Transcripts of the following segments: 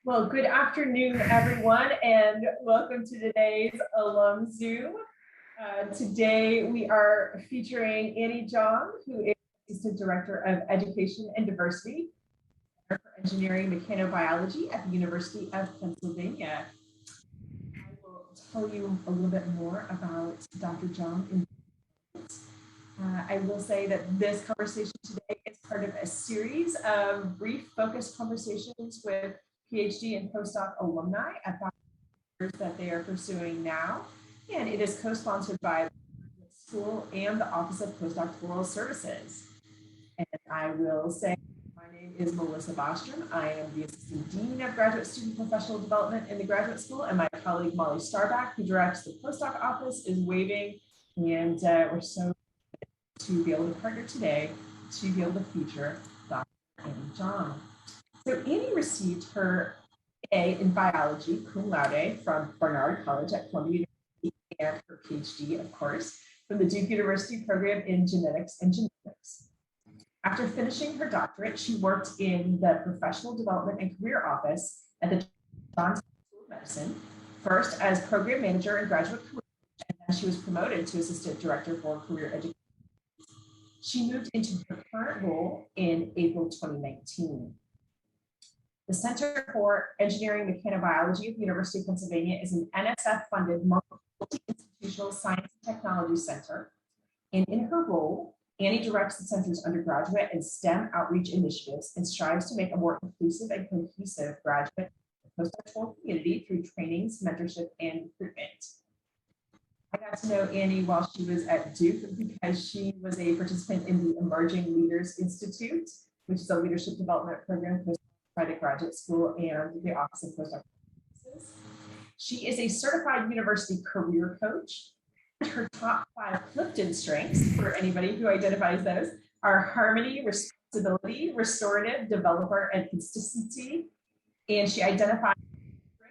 Well, good afternoon, everyone, and welcome to today's Alum Zoom. Today, we are featuring Annie Jeong, who is Assistant Director of Education and Diversity for Engineering MechanoBiology at the University of Pennsylvania. I will tell you a little bit more about Dr. Jeong. I will say that this conversation today is part of a series of brief focused conversations with PhD and postdoc alumni at the that they are pursuing now. And it is co-sponsored by the school and the Office of Postdoctoral Services. And I will say, my name is Melissa Bostrom. I am the Assistant Dean of Graduate Student Professional Development in the Graduate School, and my colleague Molly Starback, who directs the postdoc office, is waving. And we're so to be able to partner today to be able to feature Dr. Annie Jeong. So Annie received her A in biology, cum laude, from Barnard College at Columbia University, and her PhD, of course, from the Duke University program in Genetics and Genomics. After finishing her doctorate, she worked in the Professional Development and Career Office at the Johns School of Medicine, first as program manager in graduate career, and then she was promoted to assistant director for career education. She moved into her current role in April 2019. The Center for Engineering MechanoBiology at the University of Pennsylvania is an NSF-funded multi-institutional science and technology center. And in her role, Annie directs the center's undergraduate and STEM outreach initiatives and strives to make a more inclusive and cohesive graduate and postdoctoral community through trainings, mentorship, and recruitment. I got to know Annie while she was at Duke because she was a participant in the Emerging Leaders Institute, which is a leadership development program by the graduate school and the Office of Postdoctoral Services. She is a certified university career coach. Her top 5 Clifton strengths, for anybody who identifies those, are harmony, responsibility, restorative, developer, and consistency. And she identifies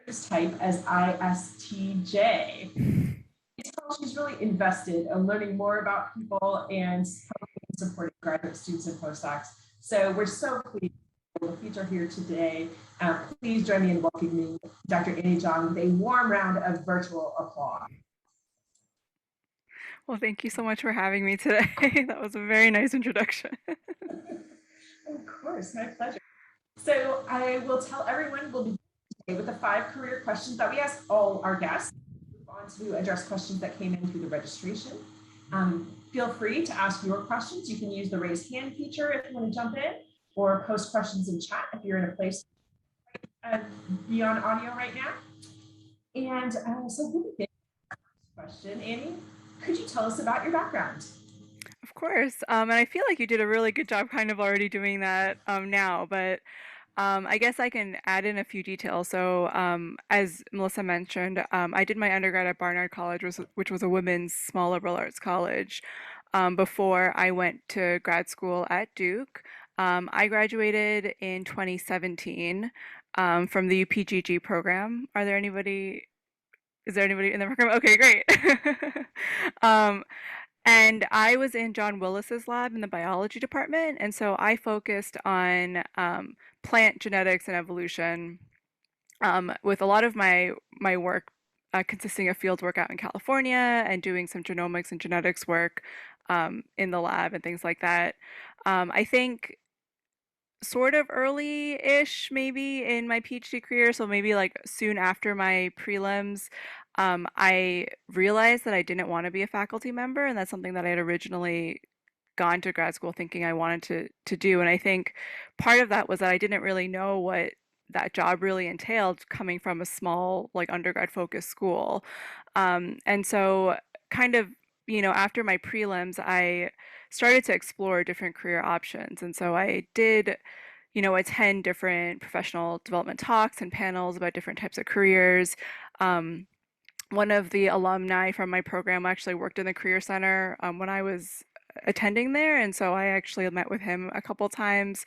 this type as ISTJ. She's really invested in learning more about people and supporting graduate students and postdocs. So we're so pleased to feature here today. Please join me in welcoming Dr. Annie Jeong with a warm round of virtual applause. Well, thank you so much for having me today. That was a very nice introduction. Of course, my pleasure. So I will tell everyone we'll begin today with the 5 career questions that we ask all our guests. To address questions that came in through the registration. Feel free to ask your questions. You can use the raise hand feature if you want to jump in, or post questions in chat if you're in a place be on audio right now. And so we'll begin with the first question. Annie, could you tell us about your background? Of course. And I feel like you did a really good job kind of already doing that now, but I guess I can add in a few details. So as Melissa mentioned, I did my undergrad at Barnard College, which was a women's small liberal arts college, before I went to grad school at Duke. I graduated in 2017 from the UPGG program. Is there anybody in the program? Okay, great. And I was in John Willis's lab in the biology department, and so I focused on plant genetics and evolution, with a lot of my work consisting of field work out in California and doing some genomics and genetics work in the lab and things like that. I think sort of early-ish maybe in my PhD career, so maybe like soon after my prelims, I realized that I didn't want to be a faculty member, and that's something that I had originally gone to grad school thinking I wanted to do. And I think part of that was that I didn't really know what that job really entailed coming from a small, like undergrad focused school. And so kind of, after my prelims, I started to explore different career options. And so I did, attend different professional development talks and panels about different types of careers. One of the alumni from my program actually worked in the Career Center when I was attending there, and so I actually met with him a couple times.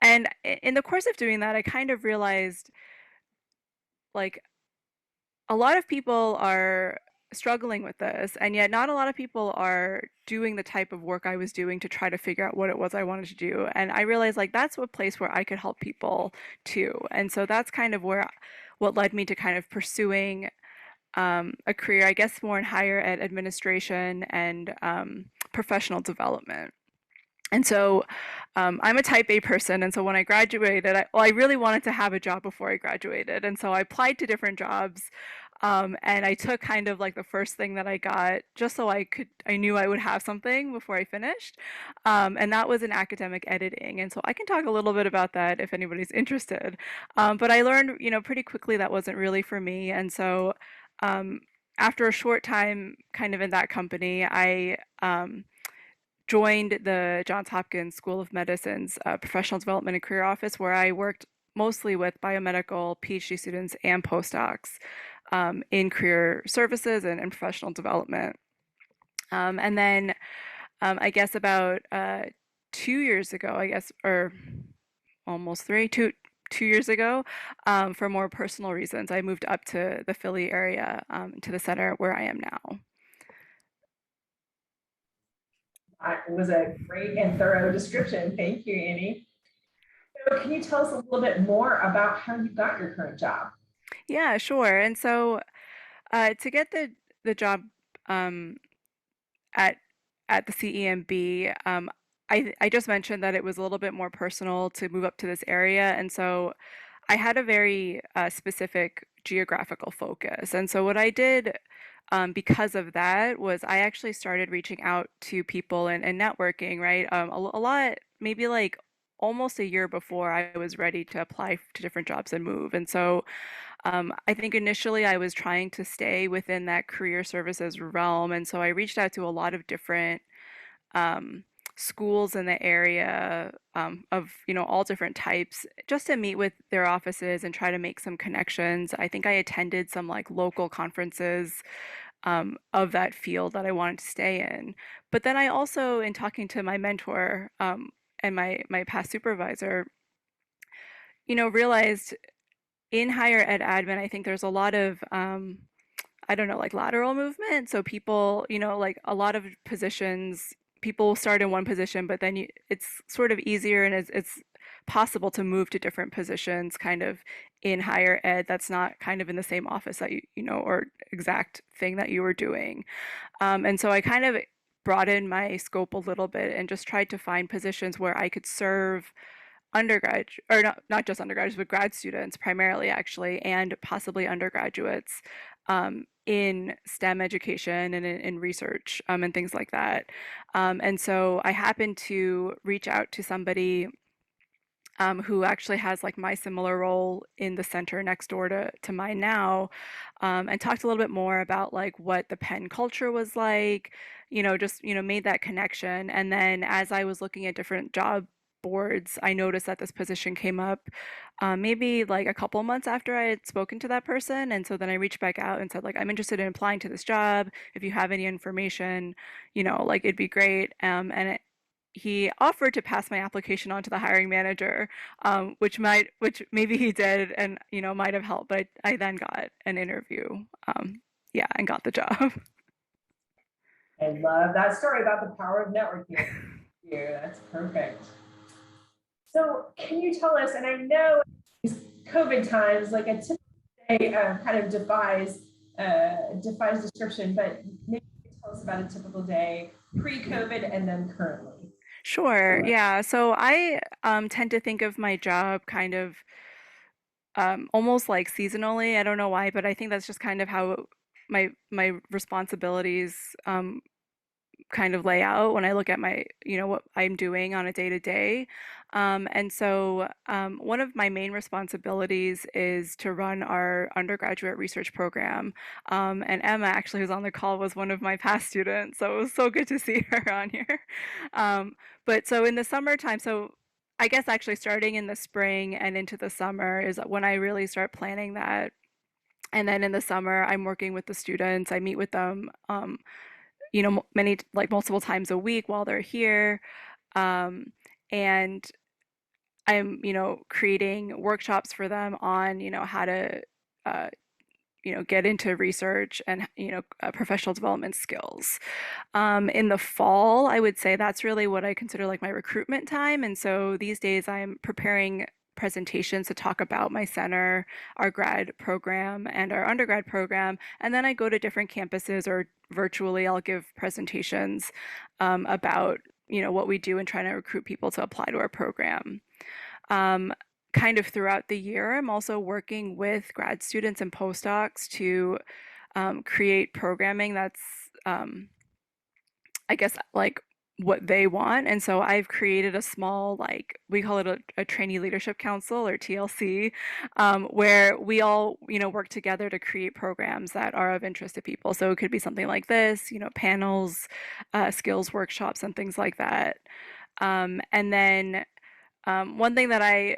And in the course of doing that, I kind of realized, like, a lot of people are struggling with this, and yet not a lot of people are doing the type of work I was doing to try to figure out what it was I wanted to do. And I realized like that's a place where I could help people too. And so that's kind of where what led me to kind of pursuing a career, I guess, more in higher ed administration and professional development. And so I'm a type A person. And so when I graduated, I really wanted to have a job before I graduated. And so I applied to different jobs. And I took kind of like the first thing that I got just so I knew I would have something before I finished. And that was in academic editing. And so I can talk a little bit about that if anybody's interested. But I learned, pretty quickly that wasn't really for me. And so um, after a short time kind of in that company, I joined the Johns Hopkins School of Medicine's Professional Development and Career Office, where I worked mostly with biomedical PhD students and postdocs in career services and professional development. And then I guess about 2 years ago, I guess, or almost three, 2 years ago, for more personal reasons, I moved up to the Philly area, to the center where I am now. It was a great and thorough description. Thank you, Annie. So can you tell us a little bit more about how you got your current job? Yeah, sure. And so to get the job um, at the CEMB, I just mentioned that it was a little bit more personal to move up to this area, and so I had a very specific geographical focus. And so what I did because of that was I actually started reaching out to people and networking, right? A lot, maybe like almost a year before I was ready to apply to different jobs and move. And so I think initially I was trying to stay within that career services realm. And so I reached out to a lot of different um, schools in the area of all different types just to meet with their offices and try to make some connections. I think I attended some like local conferences of that field that I wanted to stay in. But then I also, in talking to my mentor and my past supervisor, realized in higher ed admin, I think there's a lot of I don't know, like lateral movement. So people, like a lot of positions, people start in one position, but then it's sort of easier and it's possible to move to different positions kind of in higher ed that's not kind of in the same office that or exact thing that you were doing. And so I kind of broadened my scope a little bit and just tried to find positions where I could serve undergrad or not just undergraduates but grad students primarily actually and possibly undergraduates in STEM education and in research and things like that. And so I happened to reach out to somebody who actually has like my similar role in the center next door to mine now, and talked a little bit more about like what the Penn culture was like, just, made that connection. And then as I was looking at different job boards, I noticed that this position came up maybe like a couple months after I had spoken to that person. And so then I reached back out and said, like, I'm interested in applying to this job. If you have any information, like it'd be great. He offered to pass my application on to the hiring manager, which maybe he did, and might have helped. But I then got an interview, yeah, and got the job. I love that story about the power of networking. Yeah, that's perfect. So can you tell us, and I know these COVID times, like a typical day kind of defies description, but maybe you can tell us about a typical day pre-COVID and then currently. Sure, yeah. So I tend to think of my job kind of almost like seasonally. I don't know why, but I think that's just kind of how my responsibilities kind of lay out when I look at my, what I'm doing on a day to day. And so one of my main responsibilities is to run our undergraduate research program. And Emma, actually, who's on the call, was one of my past students. So it was so good to see her on here. But so in the summertime, so I guess actually starting in the spring and into the summer is when I really start planning that. And then in the summer, I'm working with the students. I meet with them many like multiple times a week while they're here. Um, and I'm, creating workshops for them on, how to uh, get into research and professional development skills. In the fall, I would say that's really what I consider like my recruitment time. And so these days I'm preparing presentations to talk about my center, our grad program, and our undergrad program. And then I go to different campuses or virtually I'll give presentations about what we do and trying to recruit people to apply to our program. Um, Kind of throughout the year, I'm also working with grad students and postdocs to create programming that's, I guess, like what they want. And so I've created a small, like, we call it a trainee leadership council or TLC, where we all, work together to create programs that are of interest to people. So it could be something like this, panels, skills workshops, and things like that. And then one thing that I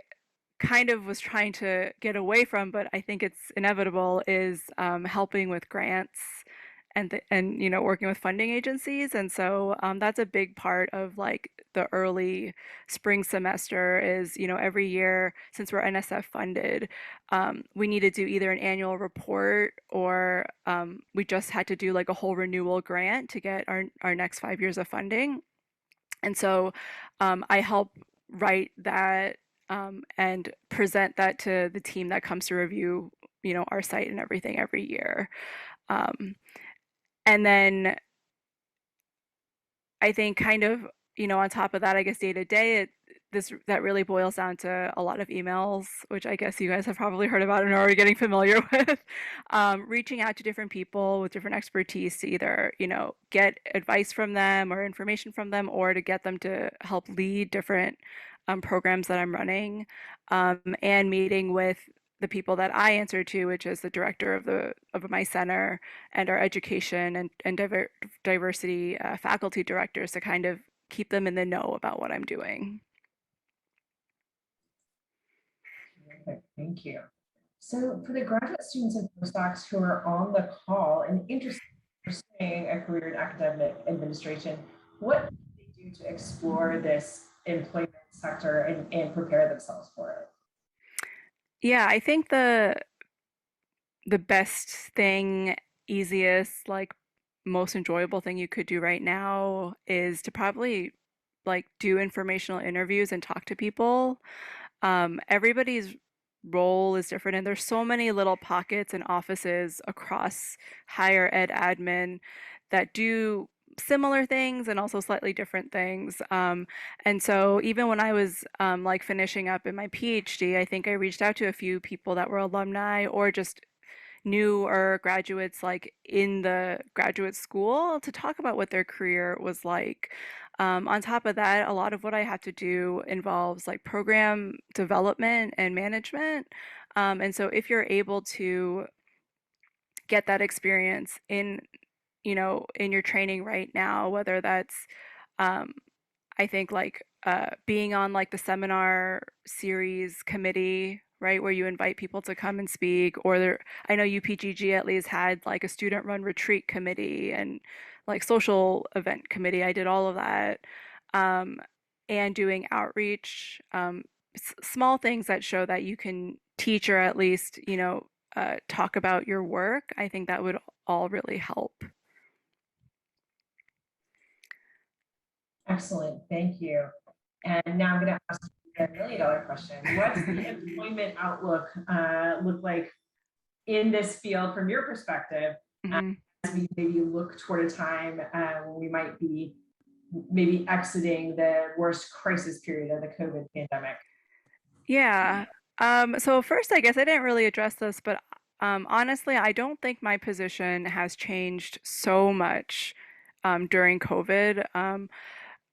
kind of was trying to get away from, but I think it's inevitable, is helping with grants and working with funding agencies. And so that's a big part of like the early spring semester is, every year since we're NSF funded, we need to do either an annual report or we just had to do like a whole renewal grant to get our next 5 years of funding. And so I help write that and present that to the team that comes to review, our site and everything every year. Um, and then I think kind of, on top of that, I guess day to day, that really boils down to a lot of emails, which I guess you guys have probably heard about and are already getting familiar with. Reaching out to different people with different expertise to either, get advice from them or information from them, or to get them to help lead different programs that I'm running, and meeting with the people that I answer to, which is the director of my center and our education and diversity faculty directors to kind of keep them in the know about what I'm doing. Terrific. Thank you. So for the graduate students and postdocs who are on the call and interested in pursuing a career in academic administration, what can they do to explore this employment sector and prepare themselves for it? Yeah, I think the best thing, easiest, like most enjoyable thing you could do right now is to probably like do informational interviews and talk to people. Everybody's role is different, and there's so many little pockets and offices across higher ed admin that do similar things and also slightly different things. And so even when I was like finishing up in my PhD, I think I reached out to a few people that were alumni or just newer graduates like in the graduate school to talk about what their career was like. On top of that, a lot of what I have to do involves like program development and management. And so if you're able to get that experience in your training right now, whether that's um, I think like being on like the seminar series committee, right, where you invite people to come and speak, or I know UPGG at least had like a student run retreat committee and like social event committee. I did all of that. Um, and doing outreach, small things that show that you can teach or at least, talk about your work. I think that would all really help. Excellent. Thank you. And now I'm going to ask you $1 million question. What's the employment outlook look like in this field from your perspective, Mm-hmm. as we maybe look toward a time when we might be maybe exiting the worst crisis period of the COVID pandemic? Yeah. So first, I guess I didn't really address this, but honestly, I don't think my position has changed so much during COVID.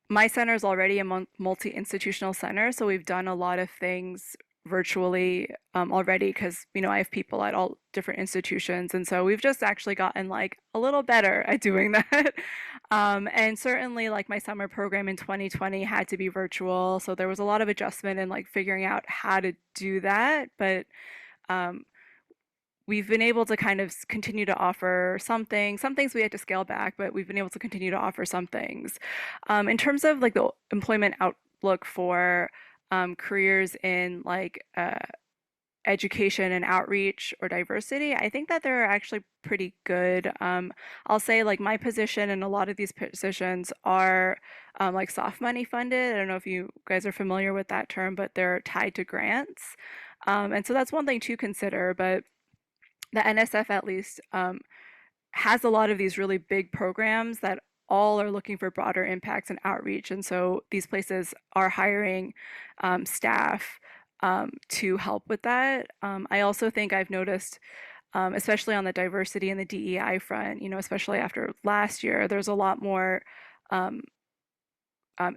My center is already a multi-institutional center, so we've done a lot of things virtually already because I have people at all different institutions, and so we've just actually gotten like a little better at doing that. And certainly, like my summer program in 2020 had to be virtual, so there was a lot of adjustment and like figuring out how to do that. But um, we've been able to kind of continue to offer something. Some things we had to scale back, but we've been able to continue to offer some things. In terms of like the employment outlook for careers in like education and outreach or diversity, I think that they're actually pretty good. I'll say like my position and a lot of these positions are like soft money funded. I don't know if you guys are familiar with that term, but they're tied to grants. And so that's one thing to consider. But the NSF at least has a lot of these really big programs that all are looking for broader impacts and outreach. And so these places are hiring staff to help with that. I also think I've noticed, especially on the diversity and the DEI front, especially after last year, there's a lot more um,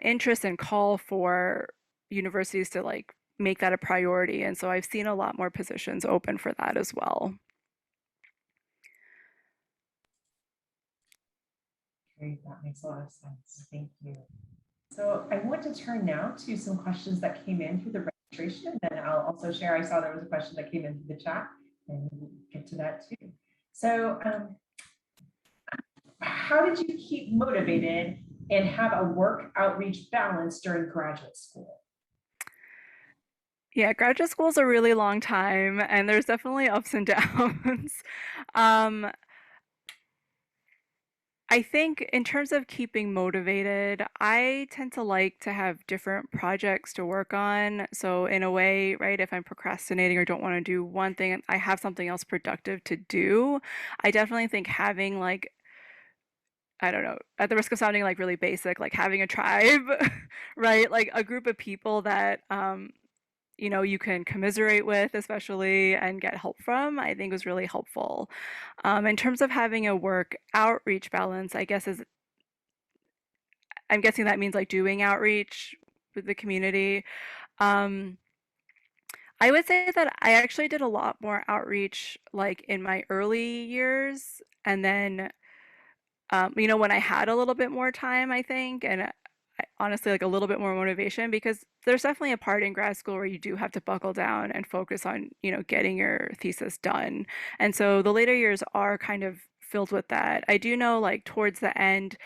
interest and call for universities to like make that a priority. And so I've seen a lot more positions open for that as well. Great, that makes a lot of sense. Thank you. So I want to turn now to some questions that came in through the registration, and then I'll also share. I saw there was a question that came in through the chat, and we'll get to that too. So how did you keep motivated and have a work outreach balance during graduate school? Yeah, graduate school is a really long time, and there's definitely ups and downs. Um, I think in terms of keeping motivated, I tend to like to have different projects to work on. So in a way, right, if I'm procrastinating or don't want to do one thing, I have something else productive to do. I definitely think having like, I don't know, at the risk of sounding like really basic, like having a tribe, right? Like a group of people that you can commiserate with, especially, and get help from, I think was really helpful. In terms of having a work outreach balance, I guess is I'm guessing that means like doing outreach with the community. Um, I would say that I actually did a lot more outreach like in my early years, and then when I had a little bit more time, I think, and honestly like a little bit more motivation because there's definitely a part in grad school where you do have to buckle down and focus on, getting your thesis done. And so the later years are kind of filled with that. I do know like towards the end,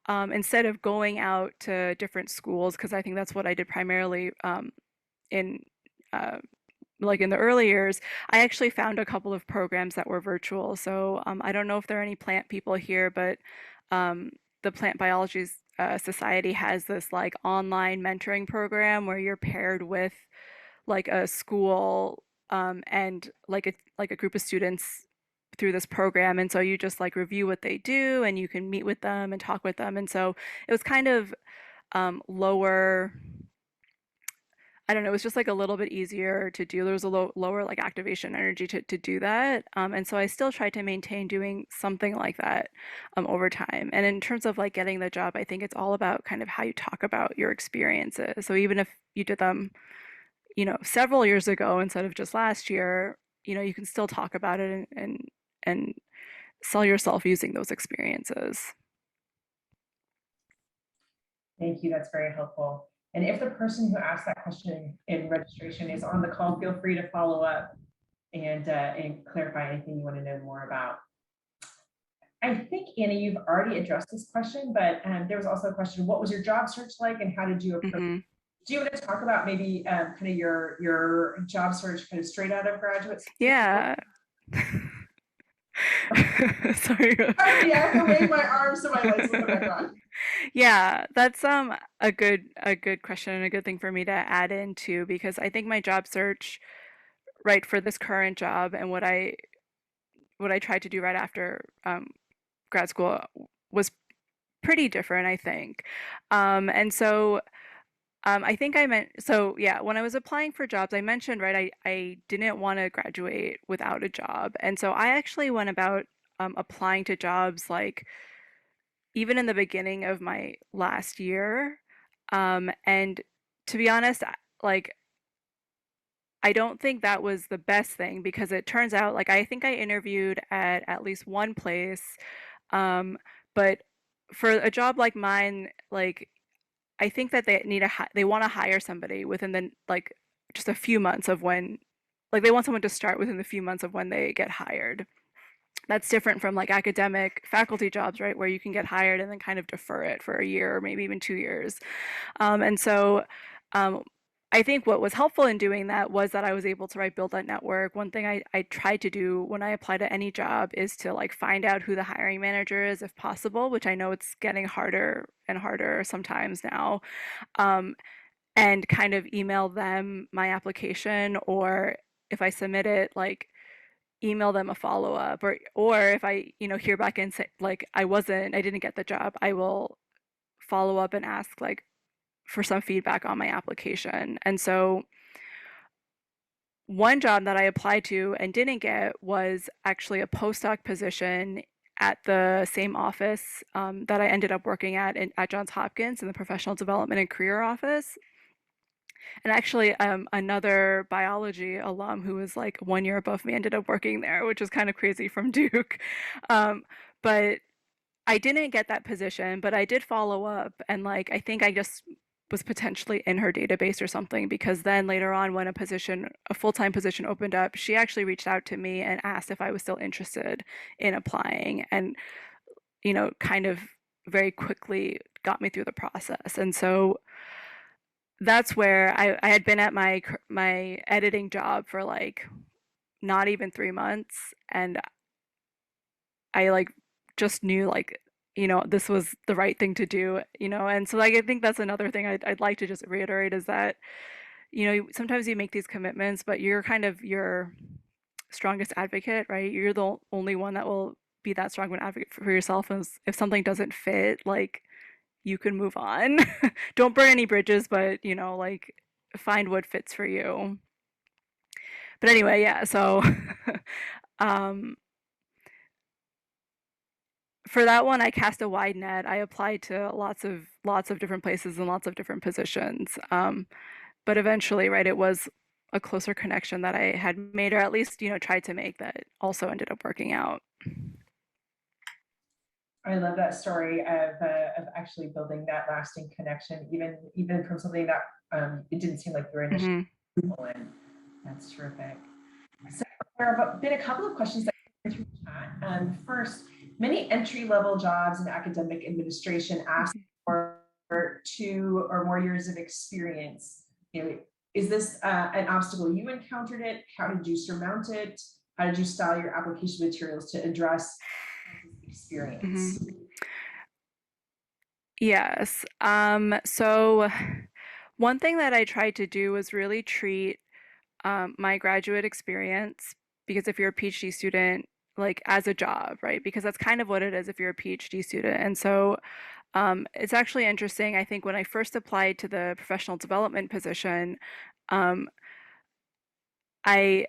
instead of going out to different schools, because I think that's what I did primarily in uh, like in the early years, I actually found a couple of programs that were virtual. So I don't know if there are any plant people here, but the Plant Biology Society has this like online mentoring program where you're paired with like a school and like a group of students through this program, and so you just like review what they do and you can meet with them and talk with them. And so it was kind of lower, I don't know, it was just like a little bit easier to do. There was a lower like activation energy to do that. And so I still tried to maintain doing something like that over time. And in terms of like getting the job, I think it's all about kind of how you talk about your experiences. So even if you did them, several years ago instead of just last year, you can still talk about it and sell yourself using those experiences. Thank you. That's very helpful. And if the person who asked that question in registration is on the call, feel free to follow up and clarify anything you want to know more about. I think, Annie, you've already addressed this question, but there was also a question, what was your job search like and how did you approach? Mm-hmm. Do you want to talk about maybe kind of your job search kind of straight out of graduate school? Yeah. Sorry. I have to wave my arms so my lights will come back on. Yeah, that's a good question and a good thing for me to add into because I think my job search, right, for this current job and what I tried to do right after grad school was pretty different, I think. And so I think I meant, so yeah, when I was applying for jobs, I mentioned, right, I didn't want to graduate without a job. And so I actually went about applying to jobs like even in the beginning of my last year. And to be honest, like, I don't think that was the best thing because it turns out, like, I think I interviewed at least one place. Um, but for a job like mine, like, I think that they want to hire somebody within the like just a few months of when like they want someone to start within the few months of when they get hired. That's different from like academic faculty jobs, right, where you can get hired and then kind of defer it for a year or maybe even 2 years. And so um, I think what was helpful in doing that was that I was able to build that network. One thing I try to do when I apply to any job is to find out who the hiring manager is if possible, which I know it's getting harder and harder sometimes now. Um, and kind of email them my application, or if I submit it, email them a follow up, or if I, hear back and say I didn't get the job, I will follow up and ask for some feedback on my application. And so one job that I applied to and didn't get was actually a postdoc position at the same office that I ended up working at Johns Hopkins in the professional development and career office. And actually, another biology alum who was 1 year above me ended up working there, which is kind of crazy from Duke. But I didn't get that position, but I did follow up, and I think I just was potentially in her database or something, because then later on when a full-time position opened up, she actually reached out to me and asked if I was still interested in applying, and kind of very quickly got me through the process. And so that's where I had been at my editing job for not even 3 months, and I just knew this was the right thing to do, and so I think that's another thing I'd like to just reiterate is that sometimes you make these commitments, but you're kind of your strongest advocate, right? You're the only one that will be that strong of an advocate for yourself, and if something doesn't fit, you can move on. Don't burn any bridges, but find what fits for you. But anyway, yeah, so um for that one, I cast a wide net. I applied to lots of different places and lots of different positions. But eventually, right, it was a closer connection that I had made, or at least tried to make, that also ended up working out. I love that story of actually building that lasting connection, even from something that it didn't seem like you were initially in. That's terrific. So there have been a couple of questions that came through the chat. First, many entry-level jobs in academic administration ask for 2 or more years of experience. Is this an obstacle you encountered it? How did you surmount it? How did you style your application materials to address experience? Yes. So one thing that I tried to do was really treat my graduate experience, because if you're a PhD student, as a job, right? Because that's kind of what it is if you're a PhD student. And so it's actually interesting. I think when I first applied to the professional development position, um, I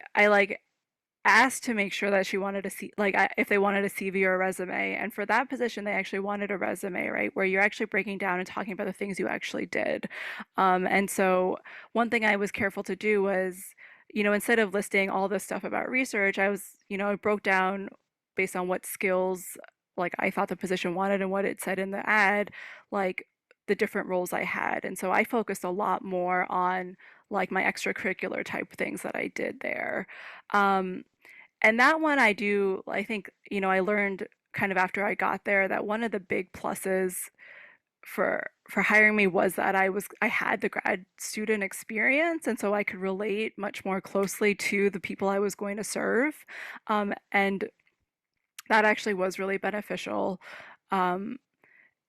asked to make sure that she wanted to see if they wanted a CV or a resume. And for that position, they actually wanted a resume, right, where you're actually breaking down and talking about the things you actually did. And so one thing I was careful to do was, instead of listing all this stuff about research, I broke down based on what skills I thought the position wanted and what it said in the ad, like the different roles I had. And so I focused a lot more on my extracurricular type things that I did there. Um, and that one I think, I learned kind of after I got there that one of the big pluses for hiring me was that I had the grad student experience, and so I could relate much more closely to the people I was going to serve. And that actually was really beneficial. Um,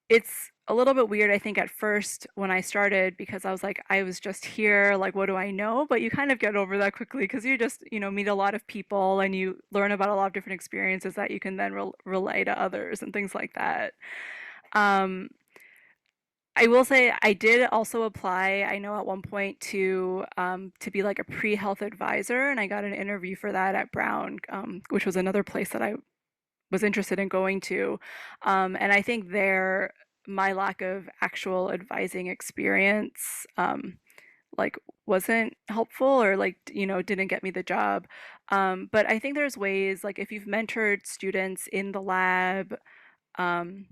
it's a little bit weird, I think, at first when I started, because I was just here, what do I know? But you kind of get over that quickly, because you just, meet a lot of people and you learn about a lot of different experiences that you can then relay to others and things like that. Um, I will say I did also apply, I know at one point, to be a pre-health advisor, and I got an interview for that at Brown, which was another place that I was interested in going to. And I think there, my lack of actual advising experience, like wasn't helpful, or didn't get me the job. But I think there's ways, if you've mentored students in the lab, um,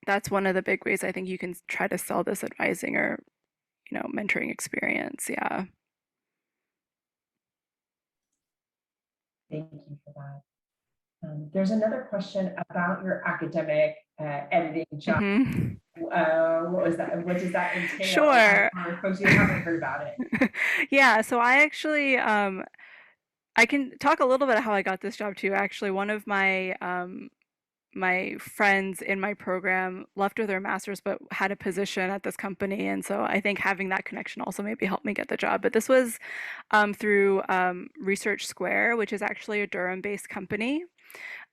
that's one of the big ways I think you can try to sell this advising or, mentoring experience. Yeah. Thank you for that. There's another question about your academic editing job. What was that? What does that entail Sure. for folks who haven't heard about it? Yeah, so I actually I can talk a little bit of how I got this job too. Actually, one of my friends in my program left with their master's but had a position at this company, and so I think having that connection also maybe helped me get the job. But this was through Research Square, which is actually a Durham-based company,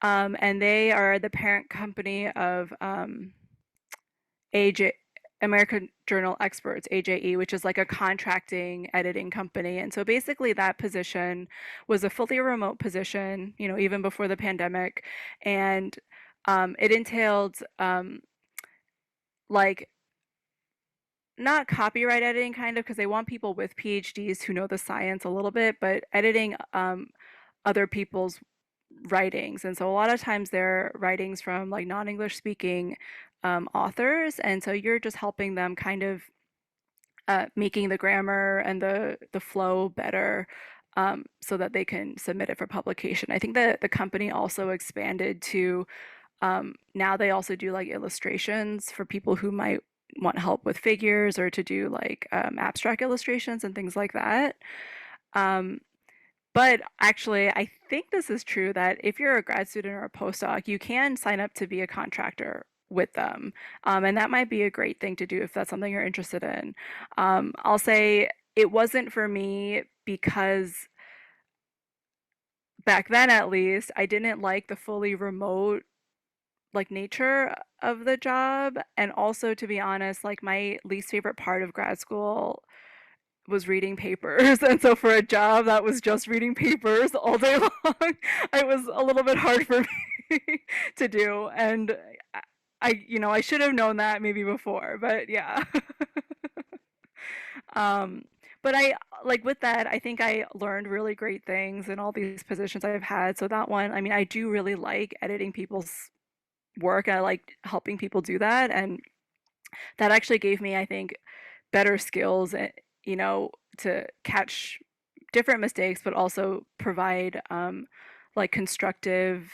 and they are the parent company of AJ American Journal Experts, AJE, which is like a contracting editing company. And so basically that position was a fully remote position, even before the pandemic. And it entailed like not copyright editing kind of because they want people with PhDs who know the science a little bit, but editing other people's writings. And so a lot of times they're writings from like non-English speaking authors. And so you're just helping them kind of making the grammar and the flow better so that they can submit it for publication. I think that the company also expanded to now they also do like illustrations for people who might want help with figures or to do like abstract illustrations and things like that. Um, but actually, I think this is true that if you're a grad student or a postdoc, you can sign up to be a contractor with them. And that might be a great thing to do if that's something you're interested in. I'll say it wasn't for me because back then, at least, I didn't like the fully remote like nature of the job. And also, to be honest, like my least favorite part of grad school was reading papers. And so for a job that was just reading papers all day long, it was a little bit hard for me to do. And I should have known that maybe before, but yeah. um, but I like with that, I think I learned really great things in all these positions I've had. So that one, I mean, I do really like editing people's work. I like helping people do that. And that actually gave me, I think, better skills, you know, to catch different mistakes, but also provide like constructive,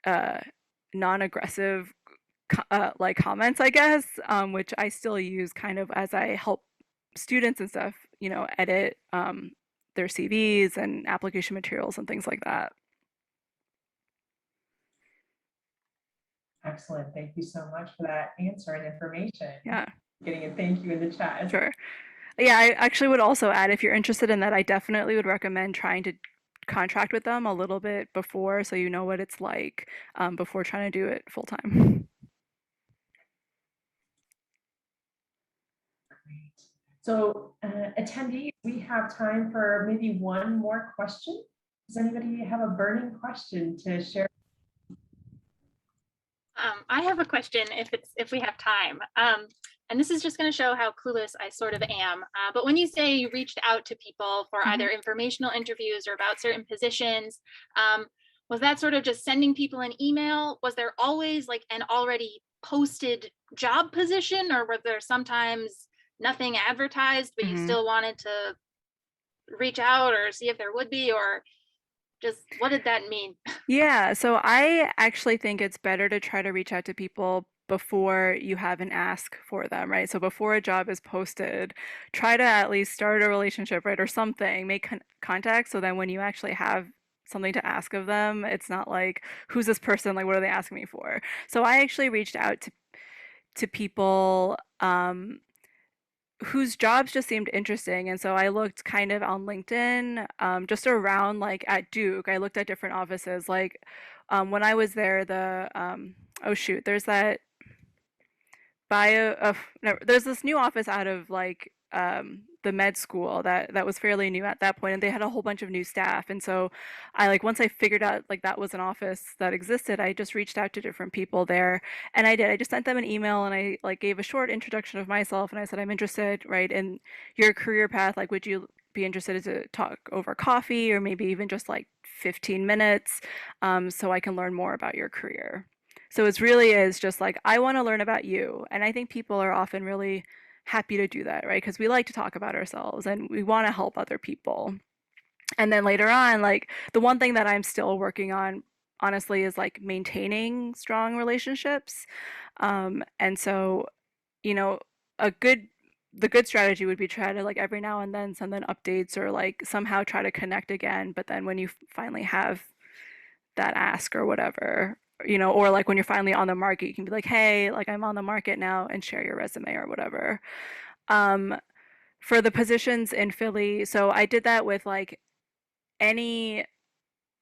uh, non-aggressive like comments, I guess, which I still use kind of as I help students and stuff, edit their CVs and application materials and things like that. Excellent. Thank you so much for that answer and information. Yeah, Getting a thank you in the chat. sure. Yeah, I actually would also add if you're interested in that, I definitely would recommend trying to contract with them a little bit before so you know what it's like before trying to do it full time. Great. So attendees, we have time for maybe one more question. Does anybody have a burning question to share? I have a question if we have time. And this is just going to show how clueless I sort of am. But when you say you reached out to people for either informational interviews or about certain positions, was that sort of just sending people an email? Was there always like an already posted job position, or were there sometimes nothing advertised, but you still wanted to reach out or see if there would be, or just what did that mean? Yeah, so I actually think it's better to try to reach out to people before you have an ask for them, right? So before a job is posted, try to at least start a relationship, right? Or something, make contact so then when you actually have something to ask of them, it's not like, who's this person? Like, what are they asking me for? So I actually reached out to people whose jobs just seemed interesting. And so I looked kind of on LinkedIn, just around like at Duke. I looked at different offices. Like when I was there, oh shoot, there's that no, there's this new office out of like the med school that was fairly new at that point, and they had a whole bunch of new staff. And so I like once I figured out like that was an office that existed, I just reached out to different people there, and I just sent them an email and I like gave a short introduction of myself, and I said I'm interested right in your career path, like would you be interested to talk over coffee or maybe even just like 15 minutes so I can learn more about your career. So it really is just like, I want to learn about you. And I think people are often really happy to do that, right? Because we like to talk about ourselves and we want to help other people. And then later on, like the one thing that I'm still working on honestly is like maintaining strong relationships. And so, you know, a good the good strategy would be try to like every now and then send them updates or like somehow try to connect again. But then when you finally have that ask or whatever, or like when you're finally on the market, you can be like, hey, like I'm on the market now and share your resume or whatever. Um, for the positions in Philly, so I did that with like any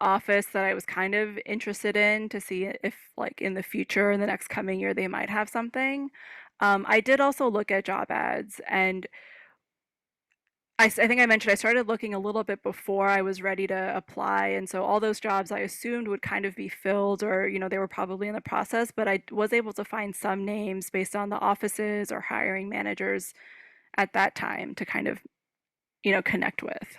office that I was kind of interested in to see if like in the future, in the next coming year, they might have something. I did also look at job ads, and I think I mentioned I started looking a little bit before I was ready to apply. And so all those jobs I assumed would kind of be filled or, they were probably in the process, but I was able to find some names based on the offices or hiring managers at that time to kind of, connect with.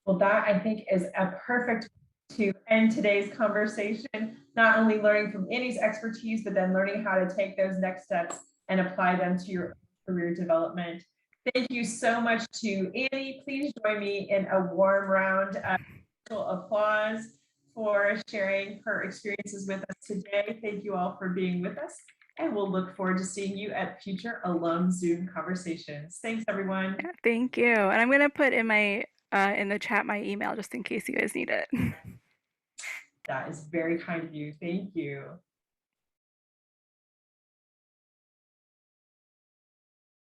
Well, that I think is a perfect to end today's conversation, not only learning from Annie's expertise, but then learning how to take those next steps and apply them to your career development. Thank you so much to Annie. Please join me in a warm round of applause for sharing her experiences with us today. Thank you all for being with us, and we'll look forward to seeing you at future alum Zoom conversations. Thanks, everyone. Yeah, thank you. And I'm gonna put in the chat my email just in case you guys need it. That is very kind of you. Thank you.